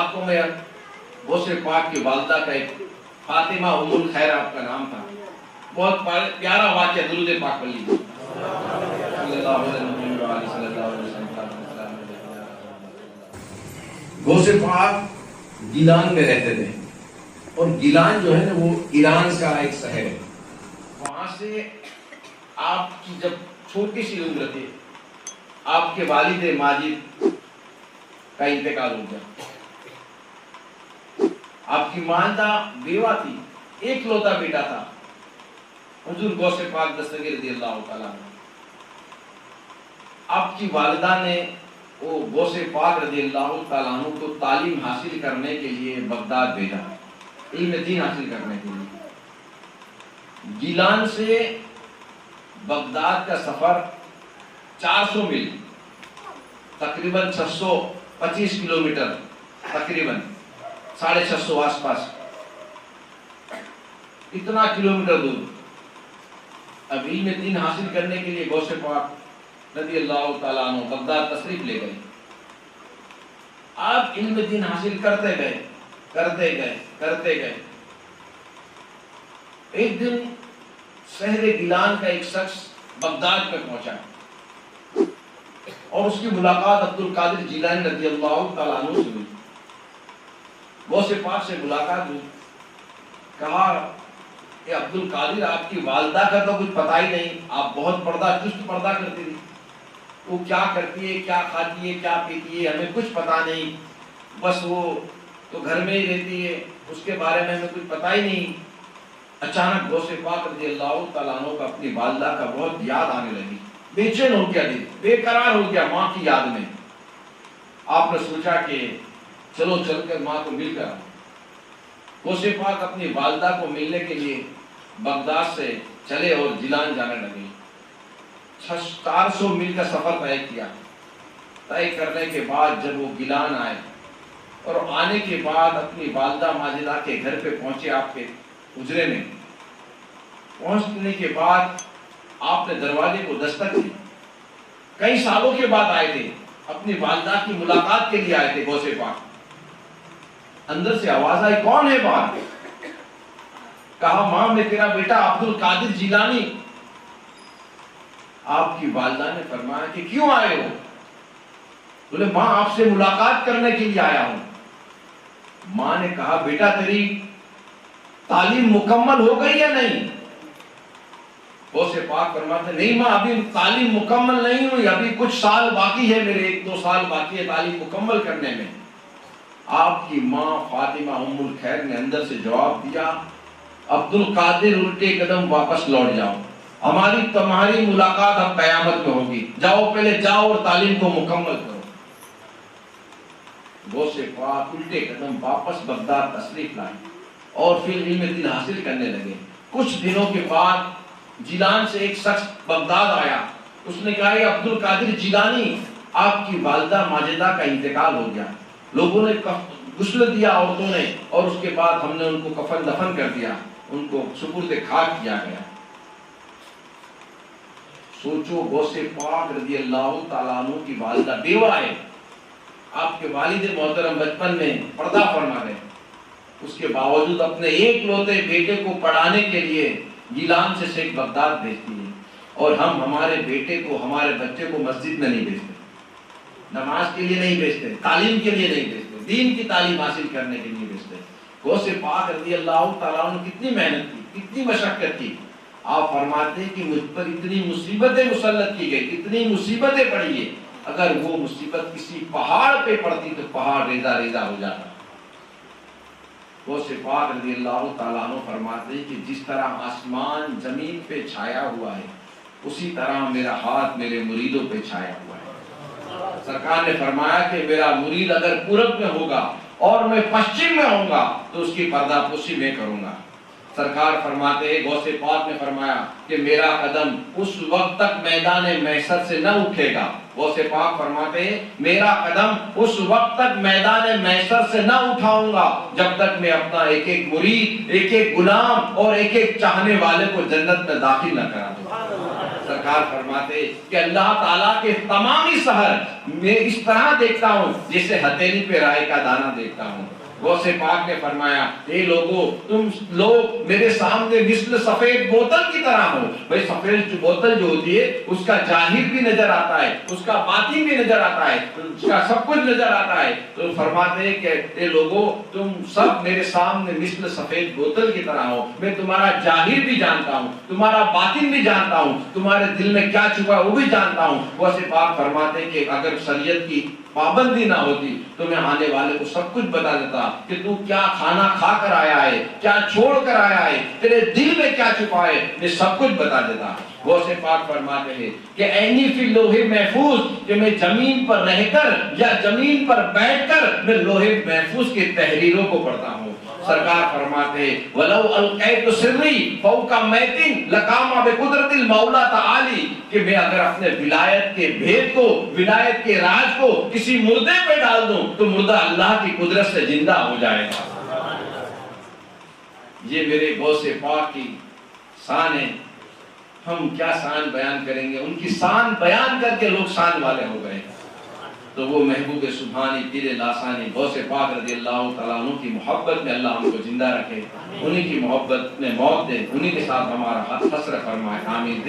آپ کو میں غوث پاک کی والدہ کا ایک فاطمہ ام الخیر آپ کا نام تھا، بہت پیارا واقعہ درود پاک پڑھ لیجیے صلی اللہ علیہ وسلم۔ غوث پاک گیلان میں رہتے تھے، اور گیلان جو ہے نا وہ ایران کا ایک شہر ہے۔ وہاں سے آپ کی جب چھوٹی سی عمر تھی، آپ کے والد ماجد کا انتقال ہو گیا۔ آپ کی والدہ بیوہ تھی، ایک لوتا بیٹا تھا حضور غوث پاک دستگیر رضی اللہ تعالیٰ عنہ۔ آپ کی والدہ نے وہ غوث پاک رضی اللہ تعالیٰ عنہ کو تعلیم حاصل کرنے کے لیے بغداد بھیجا، علم دین حاصل کرنے کے لیے۔ گیلان سے بغداد کا سفر 400 میل، تقریباً 625 کلومیٹر، تقریباً 650 آس پاس، اتنا کلومیٹر دور۔ اب علم دین حاصل کرنے کے لیے غوث پاک رضی اللہ تعالیٰ عنہ بغداد تشریف لے گئے۔ آپ علم دین حاصل کرتے گئے۔ ایک دن شہر گیلان کا ایک شخص بغداد میں پہنچا اور اس کی ملاقات عبد القادر جیلانی رضی اللہ تعالیٰ عنہ سے ہوئی۔ غوث پاک سے ملاقات ہوئی، کہا کہ عبد القادر آپ کی والدہ کا تو کچھ پتہ ہی نہیں، آپ بہت چست پردہ کرتی تھی، وہ کیا کرتی ہے، کیا کھاتی ہے، کیا پیتی ہے، ہمیں کچھ پتہ نہیں، بس وہ تو گھر میں ہی رہتی ہے، اس کے بارے میں ہمیں کچھ پتہ ہی نہیں۔ اچانک غوث پاک رضی اللہ تعالیٰ عنہ کا اپنی والدہ کا بہت یاد آنے لگی، بے چین ہو گیا دل، بے قرار ہو گیا ماں کی یاد میں۔ آپ نے سوچا کہ چلو چل کر ماں کو مل کر۔ غوث پاک اپنی والدہ کو ملنے کے لیے بغداد سے چلے اور گیلان جانے لگے۔ 400 میل کا سفر طے کیا۔ طے کرنے کے بعد جب وہ گیلان آئے اور آنے کے بعد اپنی والدہ ماجدہ کے گھر پہ پہنچے، آپ کے حجرے میں پہنچنے کے بعد آپ نے دروازے کو دستک دی۔ کئی سالوں کے بعد آئے تھے، اپنی والدہ کی ملاقات کے لیے آئے تھے غوث پاک۔ اندر سے آواز آئی، کون ہے باہر؟ کہا ماں میں تیرا بیٹا عبد القادر جیلانی۔ آپ کی والدہ نے فرمایا کہ کیوں آئے ہو؟ بولے ماں آپ سے ملاقات کرنے کے لیے آیا ہوں۔ ماں نے کہا بیٹا تیری تعلیم مکمل ہو گئی یا نہیں؟ غوث پاک فرماتے نہیں ماں ابھی تعلیم مکمل نہیں ہوئی، ابھی کچھ سال باقی ہے، میرے 1-2 سال باقی ہے تعلیم مکمل کرنے میں۔ آپ کی ماں فاطمہ ام الخیر نے اندر سے جواب دیا، عبد القادر الٹے قدم واپس لوٹ جاؤ، ہماری تمہاری ملاقات اب قیامت میں ہوگی، جاؤ پہلے جاؤ اور تعلیم کو مکمل کرو۔ غوث پاک الٹے قدم واپس بغداد تشریف لائے اور پھر علم دین حاصل کرنے لگے۔ کچھ دنوں کے بعد جیلان سے ایک شخص بغداد آیا، اس نے کہا یہ عبد القادر جیلانی، آپ کی والدہ ماجدہ کا انتقال ہو گیا، لوگوں نے غسل دیا عورتوں نے، اور اس کے بعد ہم نے ان کو کفن دفن کر دیا، ان کو سپرد خاک کیا گیا۔ سوچو غوث پاک رضی اللہ تعالیٰ عنہ کی والدہ بیوہ ہے، آپ کے والد محترم بچپن میں پردہ فرما گئے، اس کے باوجود اپنے ایک لوتے بیٹے کو پڑھانے کے لیے گیلان سے شیخ بغداد بھیجتی ہے، اور ہم ہمارے بیٹے کو، ہمارے بچے کو مسجد میں نہیں بھیجتے، نماز کے لیے نہیں بھیجتے، تعلیم کے لیے نہیں بھیجتے، دین کی تعلیم حاصل کرنے کے لیے بھیجتے۔ غوث پاک رضی اللہ تعالیٰ عنہ کتنی محنت کی، کتنی مشقت کی۔ آپ فرماتے ہیں کہ مجھ پر اتنی مصیبتیں مسلط کی گئی، اتنی مصیبتیں پڑی ہیں، اگر وہ مصیبت کسی پہاڑ پہ پڑتی تو پہاڑ ریزہ ریزہ ہو جاتا۔ غوث پاک رضی اللہ تعالیٰ عنہ فرماتے ہیں کہ جس طرح آسمان زمین پہ چھایا ہوا ہے، اسی طرح میرا ہاتھ میرے مریدوں پہ چھایا ہوا ہے۔ سرکار نے فرمایا کہ میرا مرید اگر پورب میں ہوگا اور میں پشچم میں ہوں گا تو اس کی پردہ پوشی میں کروں گا۔ سرکار فرماتے ہیں، غوث پاک نے فرمایا کہ میرا قدم اس وقت تک میدان محشر سے نہ اٹھے گا۔ غوث پاک فرماتے ہیں میرا قدم اس وقت تک میدان محشر سے نہ اٹھاؤں گا جب تک میں اپنا ایک ایک مرید، ایک ایک غلام اور ایک ایک چاہنے والے کو جنت میں داخل نہ کرا دوں۔ سرکار فرماتے کہ اللہ تعالیٰ کے تمامی سحر میں اس طرح دیکھتا ہوں جیسے ہتھیلی پہ رائے کا دانہ دیکھتا ہوں۔ غوث پاک نے فرمایا اے لوگو تم لوگ میرے سامنے مثل سفید بوتل کی طرح ہو۔ بھئی سفید بوتل جو ہوتی ہے اس کا ظاہر بھی نظر آتا ہے، اس کا باطن بھی نظر آتا ہے، اس کا سب کچھ نظر آتا ہے۔ تو فرماتے ہیں کہ اے لوگو تم سب میرے سامنے مثل سفید بوتل کی طرح ہو، میں تمہارا ظاہر بھی جانتا ہوں، تمہارا باطن بھی جانتا ہوں، تمہارے دل میں کیا چھپا ہے وہ بھی جانتا ہوں۔ غوث پاک فرماتے ہیں کہ اگر شریعت کی پابندی نہ ہوتی تو میں آنے والے کو سب کچھ بتا دیتا کہ تو کیا کھانا کھا کر آیا ہے، کیا چھوڑ کر آیا ہے، تیرے دل میں کیا چھپا ہے، میں سب کچھ بتا دیتا۔ غوث پاک فرماتے ہیں کہ اینی فی لوح محفوظ، کہ میں زمین پر رہ کر یا زمین پر بیٹھ کر میں لوح محفوظ کی تحریروں کو پڑھتا ہوں۔ سرکار فرماتے ہیں وَلَوْ أَلْقَيْتُ سِرِّي فَوْقَ مَيْتٍ لَقَامَ بِقُدْرَتِ الْمَوْلَى تَعَالِي، کہ میں اگر اپنے ولایت کے بھید کو، ولایت کے راز کو کسی مردے پہ ڈال دوں تو مردہ اللہ کی قدرت سے زندہ ہو جائے گا۔ یہ میرے غوث پاک کی شان ہے، ہم کیا شان بیان کریں گے، ان کی شان بیان کر کے لوگ شان والے ہو گئے۔ تو وہ محبوب سبحانی پیر لاسانی غوث پاک رضی اللہ تعالیٰ عنہ کی محبت میں اللہ ہم کو زندہ رکھے، انہی کی محبت میں موت دے، انہی کے ساتھ ہمارا حسر فرمائے، آمین۔